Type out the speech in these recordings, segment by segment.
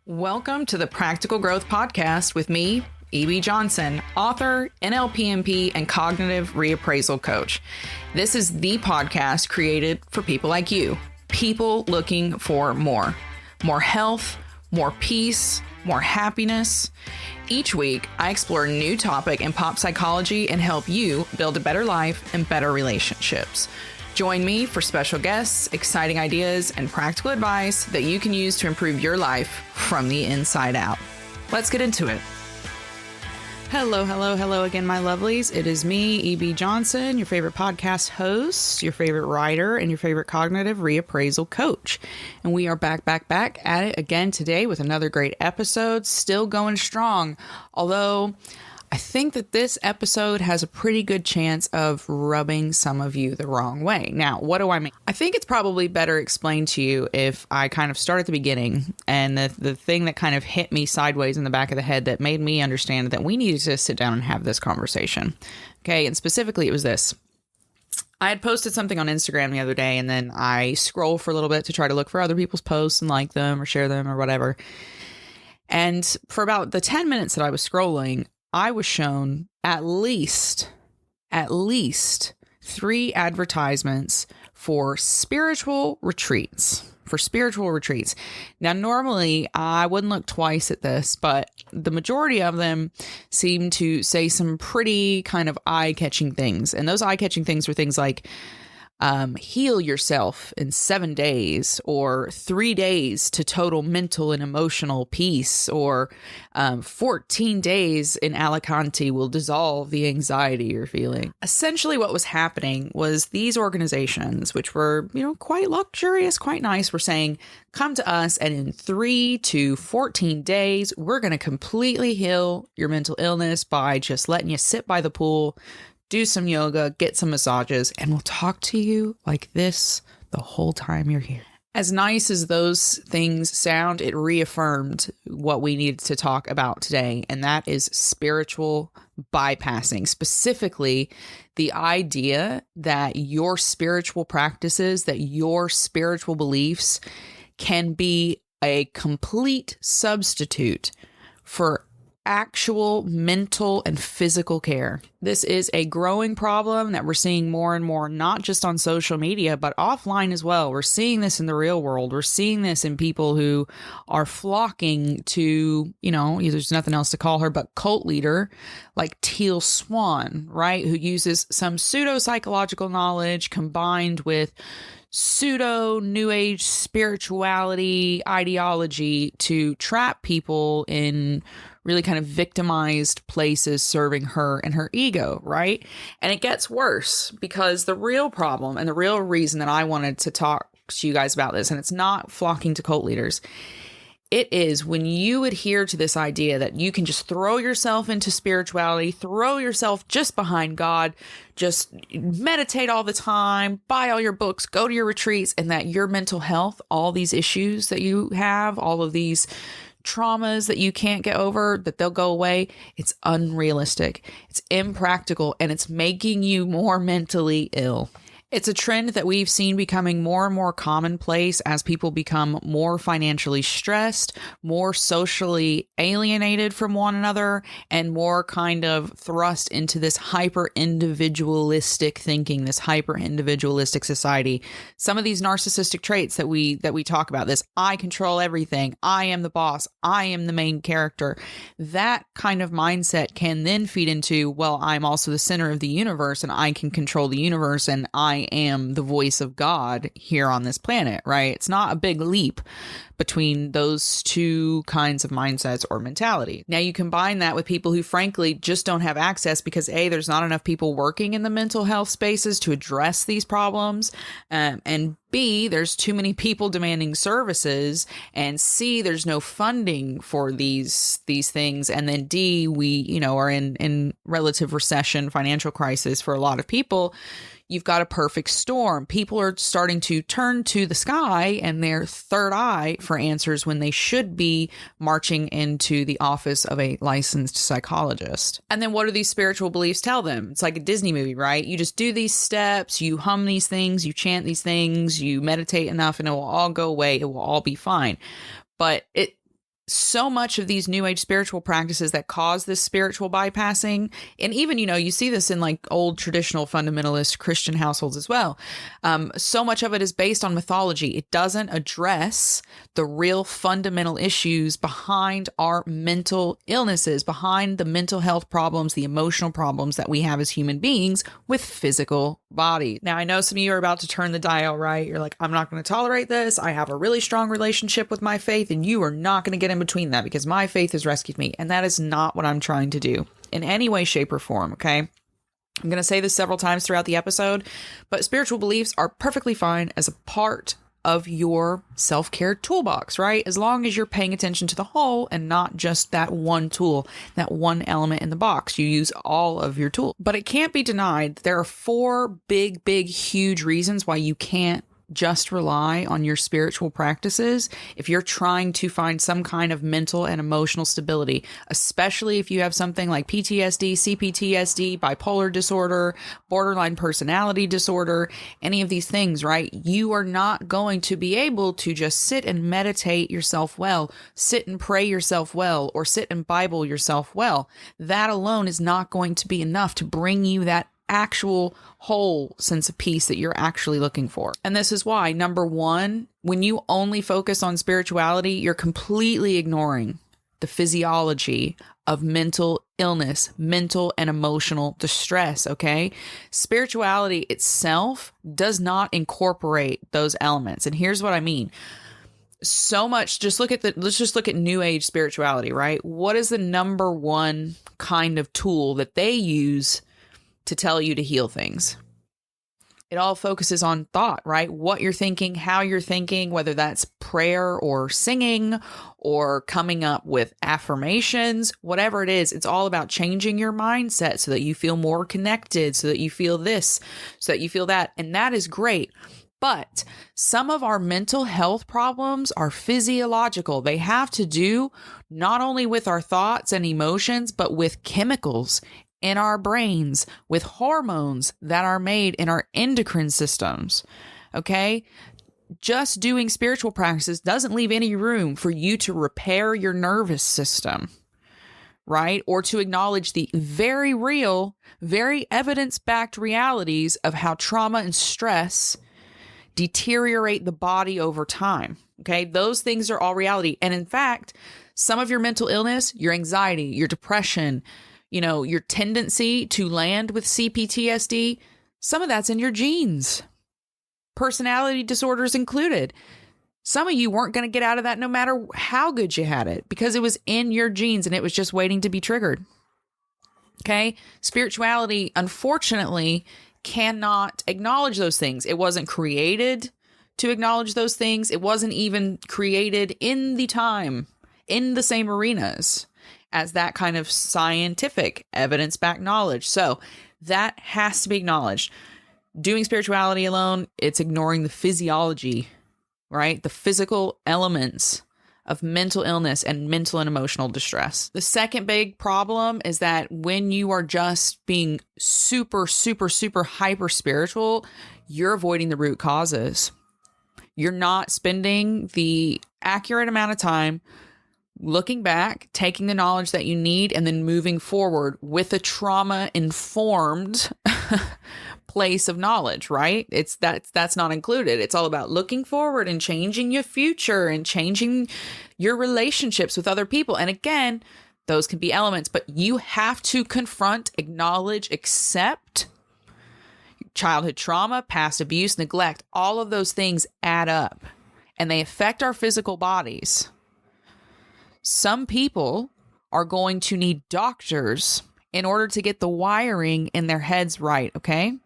Welcome to the Practical Growth Podcast with me, E.B. Johnson, author, NLPMP, and cognitive reappraisal coach. This is the podcast created for people like you, people looking for more health, more peace, more happiness. Each week, I explore a new topic in pop psychology and help you build a better life and better relationships. Join me for special guests, exciting ideas, and practical advice that you can use to improve your life from the inside out. Let's get into it. Hello again, my lovelies. It is me, E.B. Johnson, your favorite podcast host, your favorite writer, and your favorite cognitive reappraisal coach. And we are back at it again today with another great episode, still going strong. Although I think that this episode has a pretty good chance of rubbing some of you the wrong way. Now, what do I mean? I think it's probably better explained to you if I kind of start at the beginning, and the thing that kind of hit me sideways in the back of the head that made me understand that we needed to sit down and have this conversation. Okay, and specifically it was this. I had posted something on Instagram the other day, and then I scroll for a little bit to try to look for other people's posts and like them or share them or whatever. And for about the 10 minutes that I was scrolling, I was shown at least 3 advertisements for spiritual retreats. Now, normally I wouldn't look twice at this, but the majority of them seem to say some pretty kind of eye-catching things. And those eye-catching things were things like, heal yourself in 7 days, or 3 days to total mental and emotional peace, or 14 days in Alicante will dissolve the anxiety you're feeling. Essentially what was happening was these organizations, which were, quite luxurious, quite nice, were saying, come to us and in 3 to 14 days, we're going to completely heal your mental illness by just letting you sit by the pool, do some yoga, get some massages, and we'll talk to you like this the whole time you're here. As nice as those things sound, it reaffirmed what we needed to talk about today, and that is spiritual bypassing. Specifically, the idea that your spiritual practices, that your spiritual beliefs can be a complete substitute for actual mental and physical care. This is a growing problem that we're seeing more and more, not just on social media, but offline as well. We're seeing this in the real world. We're seeing this in people who are flocking to, there's nothing else to call her, but cult leader like Teal Swan, right? Who uses some pseudo-psychological knowledge combined with pseudo new age spirituality ideology to trap people in really kind of victimized places serving her and her ego, right? And it gets worse because the real problem and the real reason that I wanted to talk to you guys about this, and it's not flocking to cult leaders, it is when you adhere to this idea that you can just throw yourself into spirituality, throw yourself just behind God, just meditate all the time, buy all your books, go to your retreats, and that your mental health, all these issues that you have, all of these traumas that you can't get over, that they'll go away. It's unrealistic. It's impractical, and it's making you more mentally ill. It's a trend that we've seen becoming more and more commonplace as people become more financially stressed, more socially alienated from one another, and more kind of thrust into this hyper-individualistic thinking, this hyper-individualistic society. Some of these narcissistic traits that we talk about, this I control everything, I am the boss, I am the main character, that kind of mindset can then feed into, well, I'm also the center of the universe and I can control the universe and I am the voice of God here on this planet, right? It's not a big leap between those two kinds of mindsets or mentality. Now you combine that with people who frankly just don't have access because A, there's not enough people working in the mental health spaces to address these problems, and B, there's too many people demanding services, and C, there's no funding for these things, and then D, we are in relative recession, financial crisis for a lot of people. You've got a perfect storm. People are starting to turn to the sky and their third eye for answers when they should be marching into the office of a licensed psychologist. And then what do these spiritual beliefs tell them? It's like a Disney movie, right? You just do these steps, you hum these things, you chant these things, you meditate enough, and it will all go away. It will all be fine. But so much of these new age spiritual practices that cause this spiritual bypassing, and even, you see this in like old traditional fundamentalist Christian households as well. So much of it is based on mythology. It doesn't address the real fundamental issues behind our mental illnesses, behind the mental health problems, the emotional problems that we have as human beings with physical bodies. Now, I know some of you are about to turn the dial, right? You're like, I'm not going to tolerate this. I have a really strong relationship with my faith, and you are not going to get in between that because my faith has rescued me. And that is not what I'm trying to do in any way, shape, or form. Okay. I'm going to say this several times throughout the episode, but spiritual beliefs are perfectly fine as a part of your self-care toolbox, right? As long as you're paying attention to the whole and not just that one tool, that one element in the box. You use all of your tools. But it can't be denied. There are 4 big, huge reasons why you can't just rely on your spiritual practices if you're trying to find some kind of mental and emotional stability, especially if you have something like PTSD, CPTSD, bipolar disorder, borderline personality disorder, any of these things, right? You are not going to be able to just sit and meditate yourself well, sit and pray yourself well, or sit and Bible yourself well. That alone is not going to be enough to bring you that actual whole sense of peace that you're actually looking for. And this is why, number 1, when you only focus on spirituality, you're completely ignoring the physiology of mental illness, mental and emotional distress, okay? Spirituality itself does not incorporate those elements. And here's what I mean. So much, let's just look at new age spirituality, right? What is the number 1 kind of tool that they use to tell you to heal things? It all focuses on thought, right? What you're thinking, how you're thinking, whether that's prayer or singing or coming up with affirmations, whatever it is, it's all about changing your mindset so that you feel more connected, so that you feel this, so that you feel that. And that is great. But some of our mental health problems are physiological. They have to do not only with our thoughts and emotions, but with chemicals in our brains, with hormones that are made in our endocrine systems. Okay? Just doing spiritual practices doesn't leave any room for you to repair your nervous system, right? Or to acknowledge the very real, very evidence-backed realities of how trauma and stress deteriorate the body over time. Okay? Those things are all reality. And in fact, some of your mental illness, your anxiety, your depression, your tendency to land with CPTSD, some of that's in your genes. Personality disorders included. Some of you weren't going to get out of that no matter how good you had it because it was in your genes and it was just waiting to be triggered. Okay? Spirituality, unfortunately, cannot acknowledge those things. It wasn't created to acknowledge those things. It wasn't even created in the same arenas as that kind of scientific evidence-backed knowledge. So that has to be acknowledged. Doing spirituality alone, it's ignoring the physiology, right? The physical elements of mental illness and mental and emotional distress. The second big problem is that when you are just being super hyper spiritual, you're avoiding the root causes. You're not spending the accurate amount of time looking back, taking the knowledge that you need, and then moving forward with a trauma-informed place of knowledge, right? That's not included. It's all about looking forward and changing your future and changing your relationships with other people. And again, those can be elements, but you have to confront, acknowledge, accept childhood trauma, past abuse, neglect. All of those things add up and they affect our physical bodies. Some people are going to need doctors in order to get the wiring in their heads right, okay?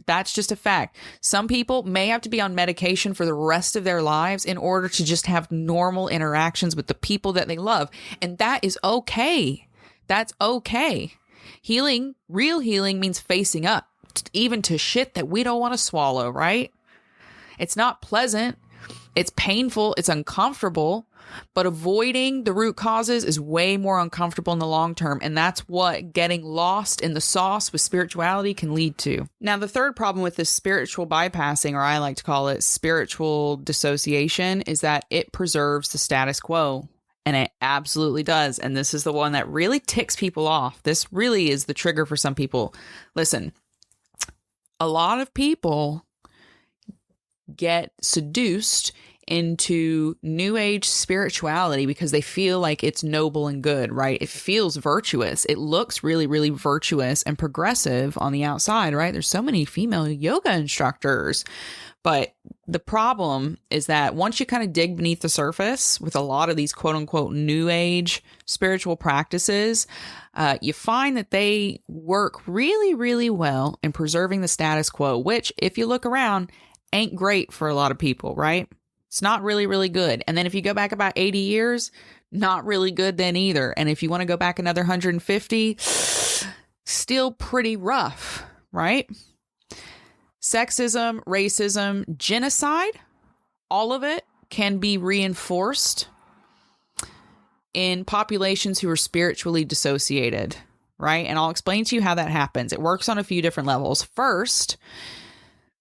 That's just a fact. Some people may have to be on medication for the rest of their lives in order to just have normal interactions with the people that they love. And that is okay. That's okay. Healing, real healing means facing up, even to shit that we don't want to swallow, right? It's not pleasant. It's painful. It's uncomfortable. But avoiding the root causes is way more uncomfortable in the long term. And that's what getting lost in the sauce with spirituality can lead to. Now, the third problem with this spiritual bypassing, or I like to call it spiritual dissociation, is that it preserves the status quo And it absolutely does. And this is the one that really ticks people off. This really is the trigger for some people. Listen, a lot of people get seduced into new age spirituality because they feel like it's noble and good, right? It feels virtuous. It looks really, really virtuous and progressive on the outside, right? There's so many female yoga instructors. But the problem is that once you kind of dig beneath the surface with a lot of these quote unquote new age spiritual practices, you find that they work really, really well in preserving the status quo, which if you look around ain't great for a lot of people, right? It's not really, really good. And then if you go back about 80 years, not really good then either. And if you want to go back another 150, still pretty rough, right? Sexism, racism, genocide, all of it can be reinforced in populations who are spiritually dissociated, right? And I'll explain to you how that happens. It works on a few different levels. First,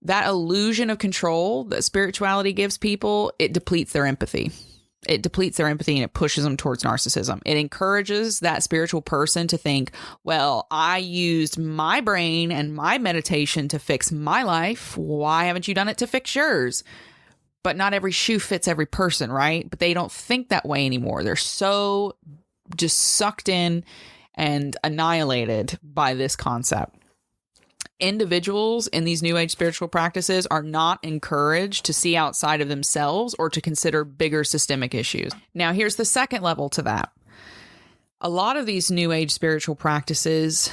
that illusion of control that spirituality gives people, it depletes their empathy. It depletes their empathy and it pushes them towards narcissism. It encourages that spiritual person to think, well, I used my brain and my meditation to fix my life. Why haven't you done it to fix yours? But not every shoe fits every person, right? But they don't think that way anymore. They're so just sucked in and annihilated by this concept. Individuals in these new age spiritual practices are not encouraged to see outside of themselves or to consider bigger systemic issues. Now, here's the second level to that. A lot of these new age spiritual practices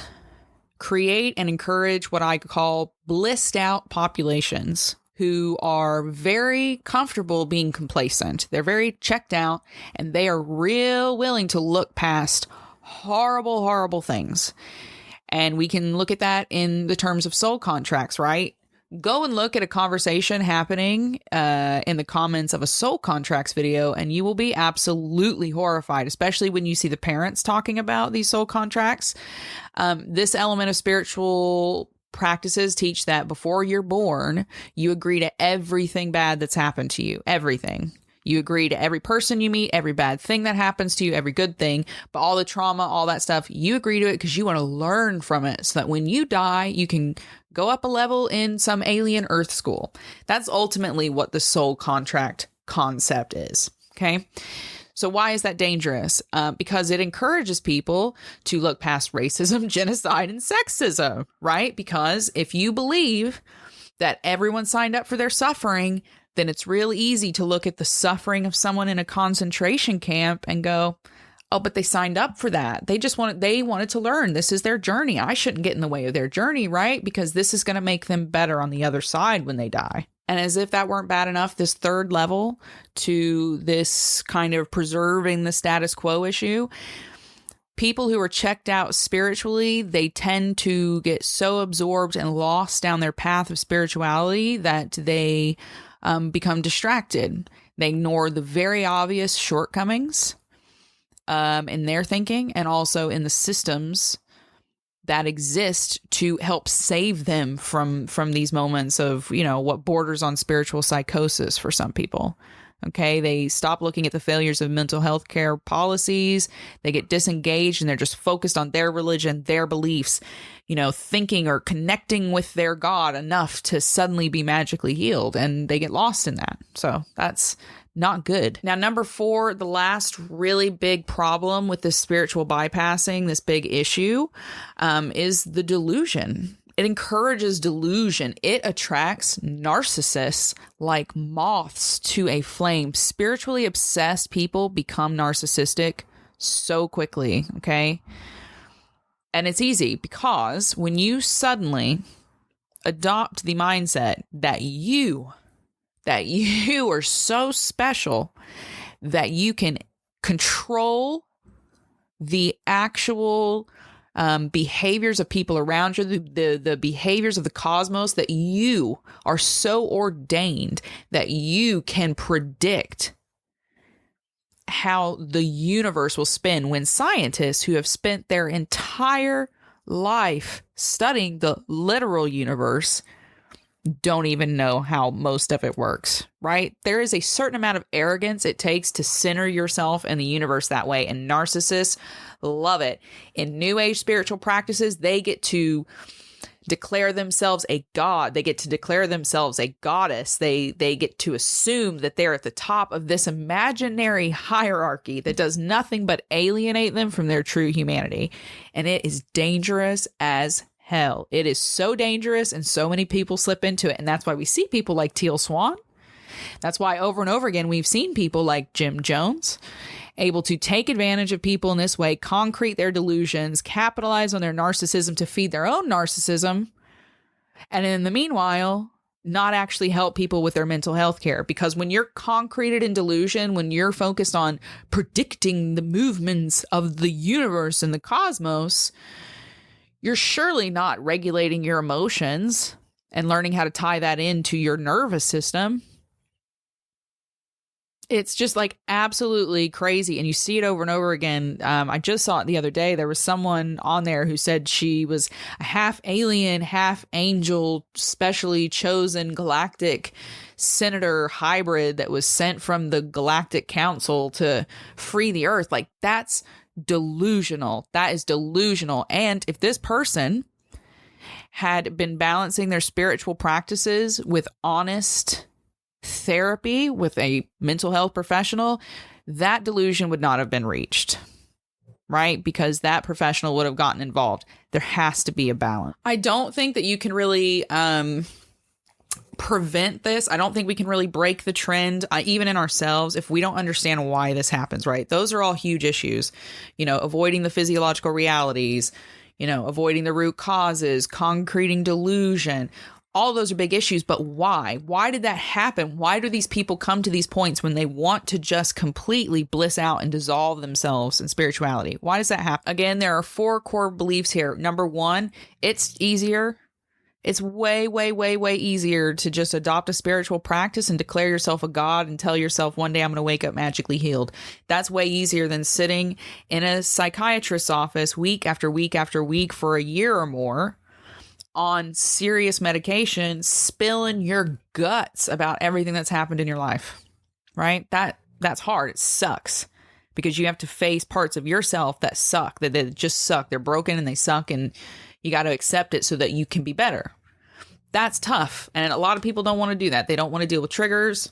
create and encourage what I call blissed out populations who are very comfortable being complacent. They're very checked out and they are real willing to look past horrible, horrible things. And we can look at that in the terms of soul contracts, right? Go and look at a conversation happening in the comments of a soul contracts video, and you will be absolutely horrified, especially when you see the parents talking about these soul contracts. This element of spiritual practices teach that before you're born, you agree to everything bad that's happened to you, everything. You agree to every person you meet, every bad thing that happens to you, every good thing, but all the trauma, all that stuff, you agree to it because you want to learn from it so that when you die, you can go up a level in some alien Earth school. That's ultimately what the soul contract concept is. Okay. So why is that dangerous? Because it encourages people to look past racism, genocide, and sexism, right? Because if you believe that everyone signed up for their suffering, then it's real easy to look at the suffering of someone in a concentration camp and go, oh, but they signed up for that. They wanted to learn. This is their journey. I shouldn't get in the way of their journey, right? Because this is going to make them better on the other side when they die. And as if that weren't bad enough, this third level to this kind of preserving the status quo issue, people who are checked out spiritually, they tend to get so absorbed and lost down their path of spirituality that they become distracted. They ignore the very obvious shortcomings in their thinking and also in the systems that exist to help save them from these moments of, what borders on spiritual psychosis for some people. Okay, they stop looking at the failures of mental health care policies. They get disengaged and they're just focused on their religion, their beliefs, thinking or connecting with their God enough to suddenly be magically healed. And they get lost in that. So that's not good. Now, number 4, the last really big problem with this spiritual bypassing, this big issue, is the delusion. It encourages delusion. It attracts narcissists like moths to a flame. Spiritually obsessed people become narcissistic so quickly, okay? And it's easy because when you suddenly adopt the mindset that you are so special that you can control the actual behaviors of people around you, the behaviors of the cosmos, that you are so ordained that you can predict how the universe will spin, when scientists who have spent their entire life studying the literal universe don't even know how most of it works, right? There is a certain amount of arrogance it takes to center yourself in the universe that way. And narcissists love it. In New Age spiritual practices, they get to declare themselves a god. They get to declare themselves a goddess. They get to assume that they're at the top of this imaginary hierarchy that does nothing but alienate them from their true humanity. And it is dangerous as hell. It is so dangerous, and so many people slip into it. And that's why we see people like Teal Swan. That's why over and over again, we've seen people like Jim Jones able to take advantage of people in this way, concrete their delusions, capitalize on their narcissism to feed their own narcissism, and in the meanwhile, not actually help people with their mental health care. Because when you're concreted in delusion, when you're focused on predicting the movements of the universe and the cosmos, you're surely not regulating your emotions and learning how to tie that into your nervous system. It's just like absolutely crazy. And you see it over and over again. I just saw it the other day. There was someone on there who said she was a half alien, half angel, specially chosen galactic senator hybrid that was sent from the Galactic Council to free the Earth. Like, that's delusional. That is delusional. And if this person had been balancing their spiritual practices with honest therapy with a mental health professional, that delusion would not have been reached, right? Because that professional would have gotten involved. There has to be a balance. I don't think that you can really prevent this. I don't think we can really break the trend, even in ourselves, if we don't understand why this happens, right? Those are all huge issues. Avoiding the physiological realities, avoiding the root causes, concreting delusion. All those are big issues, but why? Why did that happen? Why do these people come to these points when they want to just completely bliss out and dissolve themselves in spirituality? Why does that happen? Again, there are 4 core beliefs here. Number 1, it's easier. It's way, way, way, way easier to just adopt a spiritual practice and declare yourself a god and tell yourself one day I'm going to wake up magically healed. That's way easier than sitting in a psychiatrist's office week after week after week for a year or more on serious medication, spilling your guts about everything that's happened in your life, right? That's hard. It sucks because you have to face parts of yourself that suck, that they just suck. They're broken and they suck, and you got to accept it so that you can be better. That's tough. And a lot of people don't want to do that. They don't want to deal with triggers.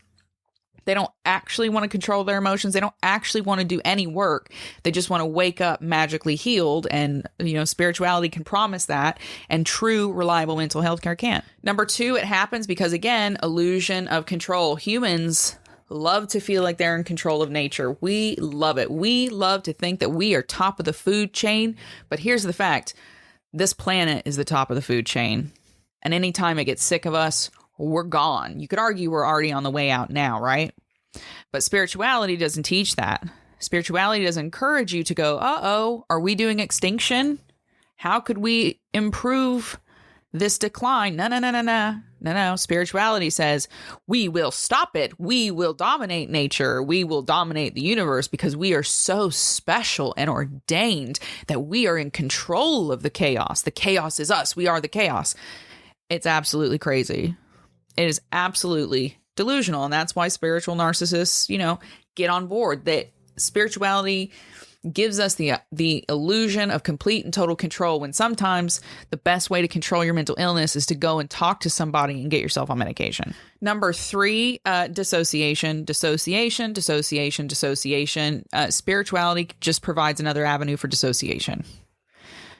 They don't actually want to control their emotions. They don't actually want to do any work. They just want to wake up magically healed. And, spirituality can promise that. And true, reliable mental health care can't. Number 2, it happens because, again, illusion of control. Humans love to feel like they're in control of nature. We love it. We love to think that we are top of the food chain. But here's the fact. This planet is the top of the food chain. And anytime it gets sick of us, we're gone. You could argue we're already on the way out now, right? But spirituality doesn't teach that. Spirituality doesn't encourage you to go, uh-oh, are we doing extinction? How could we improve this decline? No. Spirituality says we will stop it. We will dominate nature. We will dominate the universe because we are so special and ordained that we are in control of the chaos. The chaos is us. We are the chaos. It's absolutely crazy. It is absolutely delusional. And that's why spiritual narcissists, get on board. That spirituality gives us the illusion of complete and total control, when sometimes the best way to control your mental illness is to go and talk to somebody and get yourself on medication. Number 3, dissociation. Spirituality just provides another avenue for dissociation.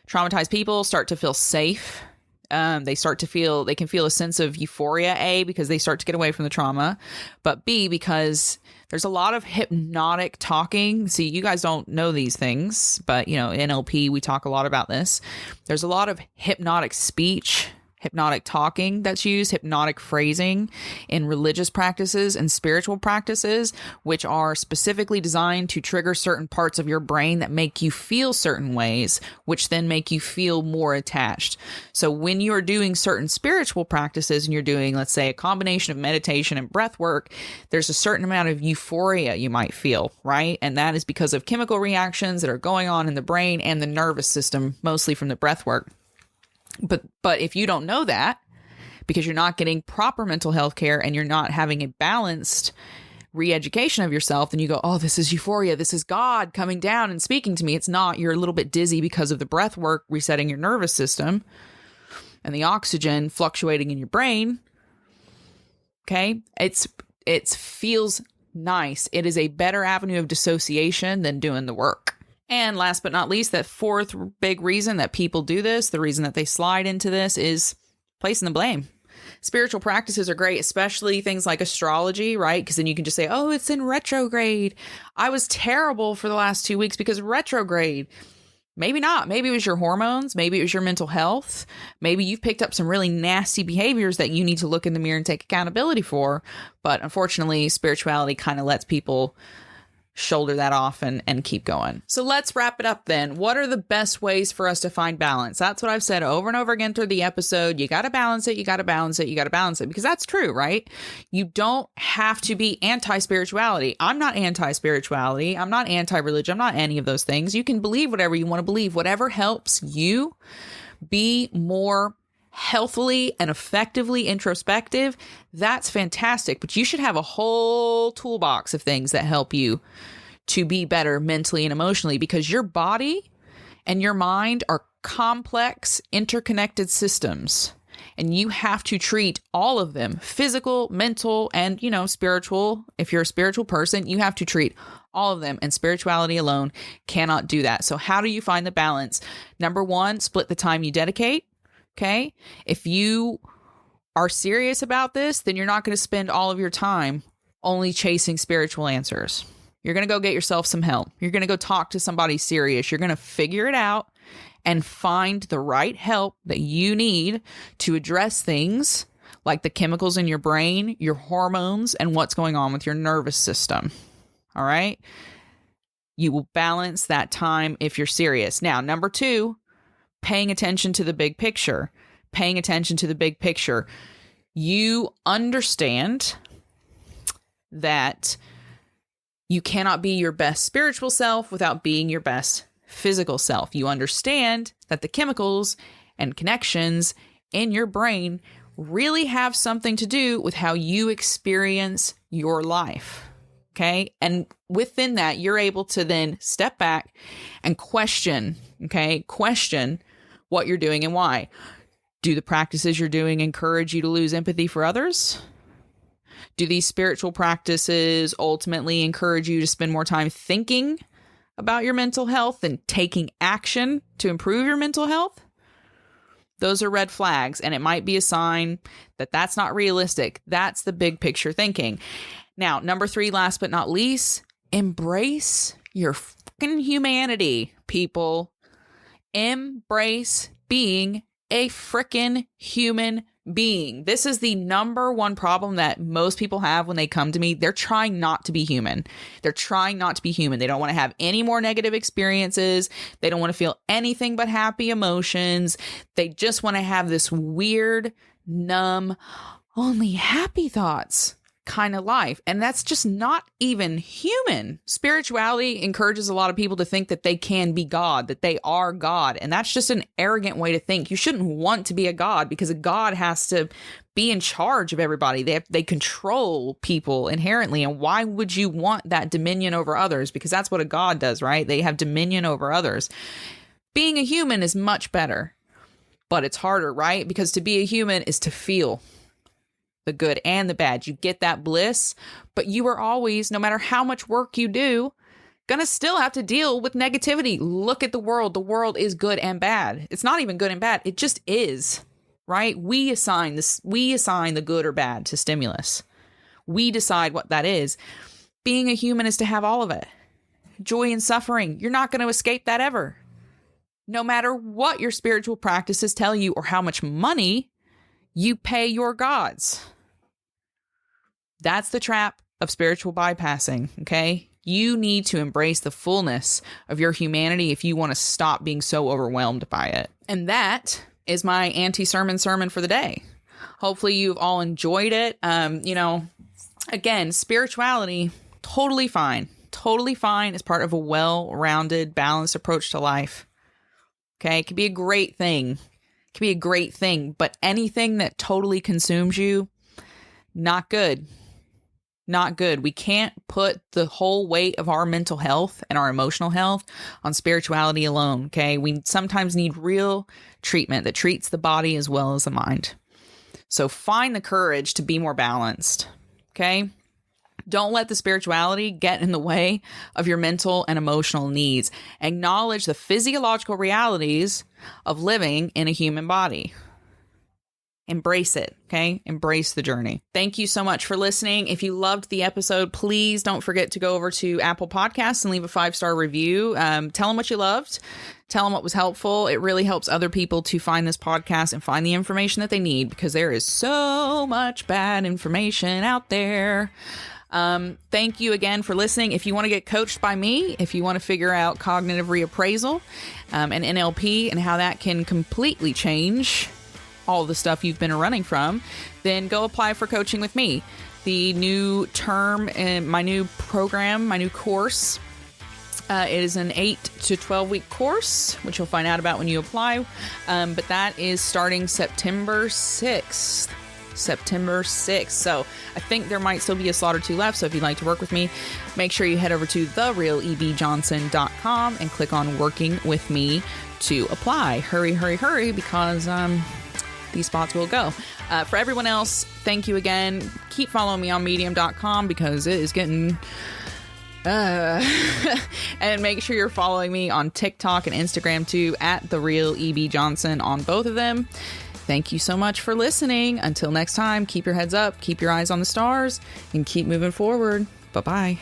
Traumatized people start to feel safe. They can feel a sense of euphoria, A, because they start to get away from the trauma, but B, because there's a lot of hypnotic talking. See, you guys don't know these things, but NLP, we talk a lot about this. There's a lot of hypnotic speech, hypnotic talking that's used, hypnotic phrasing in religious practices and spiritual practices, which are specifically designed to trigger certain parts of your brain that make you feel certain ways, which then make you feel more attached. So when you're doing certain spiritual practices and you're doing, let's say, a combination of meditation and breath work, there's a certain amount of euphoria you might feel, right? And that is because of chemical reactions that are going on in the brain and the nervous system, mostly from the breath work. But if you don't know that, because you're not getting proper mental health care and you're not having a balanced re-education of yourself, then you go, oh, this is euphoria. This is God coming down and speaking to me. It's not. You're a little bit dizzy because of the breath work resetting your nervous system and the oxygen fluctuating in your brain. Okay. It feels nice. It is a better avenue of dissociation than doing the work. And last but not least, that fourth big reason that people do this, the reason that they slide into this, is placing the blame. Spiritual practices are great, especially things like astrology, right? Because then you can just say, oh, it's in retrograde. I was terrible for the last 2 weeks because retrograde. Maybe not. Maybe it was your hormones. Maybe it was your mental health. Maybe you've picked up some really nasty behaviors that you need to look in the mirror and take accountability for. But unfortunately, spirituality kind of lets people shoulder that off and keep going. So let's wrap it up then. What are the best ways for us to find balance? That's what I've said over and over again through the episode. You got to balance it. You got to balance it. You got to balance it, because that's true, right? You don't have to be anti-spirituality. I'm not anti-spirituality. I'm not anti-religion. I'm not any of those things. You can believe whatever you want to believe, whatever helps you be more healthily and effectively introspective. That's fantastic. But you should have a whole toolbox of things that help you to be better mentally and emotionally, because your body and your mind are complex, interconnected systems. And you have to treat all of them, physical, mental, and, spiritual. If you're a spiritual person, you have to treat all of them. And spirituality alone cannot do that. So how do you find the balance? Number one, split the time you dedicate. Okay. If you are serious about this, then you're not going to spend all of your time only chasing spiritual answers. You're going to go get yourself some help. You're going to go talk to somebody serious. You're going to figure it out and find the right help that you need to address things like the chemicals in your brain, your hormones, and what's going on with your nervous system. All right. You will balance that time if you're serious. Now, number two, paying attention to the big picture. Paying attention to the big picture. You understand that you cannot be your best spiritual self without being your best physical self. You understand that the chemicals and connections in your brain really have something to do with how you experience your life. Okay. And within that, you're able to then step back and question, question what you're doing and why. Do the practices you're doing encourage you to lose empathy for others? Do these spiritual practices ultimately encourage you to spend more time thinking about your mental health and taking action to improve your mental health? Those are red flags, and it might be a sign that that's not realistic. That's the big picture thinking. Now, number three, last but not least, embrace your fucking humanity, people. Embrace being a frickin' human being. This is the number one problem that most people have when they come to me. They're trying not to be human. They're trying not to be human. They don't want to have any more negative experiences. They don't want to feel anything but happy emotions. They just want to have this weird, numb, only happy thoughts kind of life. And that's just not even human. Spirituality encourages a lot of people to think that they can be God, that they are God. And that's just an arrogant way to think. You shouldn't want to be a God, because a God has to be in charge of everybody. They control people inherently. And why would you want that dominion over others? Because that's what a God does, right? They have dominion over others. Being a human is much better, but it's harder, right? Because to be a human is to feel the good and the bad. You get that bliss, but you are always, no matter how much work you do, gonna still have to deal with negativity. Look at the world. The world is good and bad. It's not even good and bad. It just is, right? We assign the good or bad to stimulus. We decide what that is. Being a human is to have all of it. Joy and suffering. You're not going to escape that ever. No matter what your spiritual practices tell you or how much money you pay your gods. That's the trap of spiritual bypassing, okay? You need to embrace the fullness of your humanity if you want to stop being so overwhelmed by it. And that is my anti-sermon sermon for the day. Hopefully you've all enjoyed it. Again, spirituality, totally fine. Totally fine as part of a well-rounded, balanced approach to life. Okay? It can be a great thing can be a great thing, but anything that totally consumes you, not good. Not good. We can't put the whole weight of our mental health and our emotional health on spirituality alone, okay? We sometimes need real treatment that treats the body as well as the mind. So find the courage to be more balanced, okay? Don't let the spirituality get in the way of your mental and emotional needs. Acknowledge the physiological realities of living in a human body. Embrace it, okay? Embrace the journey. Thank you so much for listening. If you loved the episode, please don't forget to go over to Apple Podcasts and leave a 5-star review. Tell them what you loved. Tell them what was helpful. It really helps other people to find this podcast and find the information that they need, because there is so much bad information out there. Thank you again for listening. If you want to get coached by me, if you want to figure out cognitive reappraisal and NLP and how that can completely change all the stuff you've been running from, then go apply for coaching with me. The new term in my new program, my new course, it is an 8 to 12 week course, which you'll find out about when you apply. But that is starting September 6th. September 6th. So I think there might still be a slot or two left. So if you'd like to work with me, make sure you head over to therealebjohnson.com and click on working with me to apply. Hurry, because, these spots will go. For everyone else, thank you again. Keep following me on medium.com because it is getting... and make sure you're following me on TikTok and Instagram too, at @TheRealEBJohnson on both of them. Thank you so much for listening. Until next time, keep your heads up, keep your eyes on the stars, and keep moving forward. Bye-bye.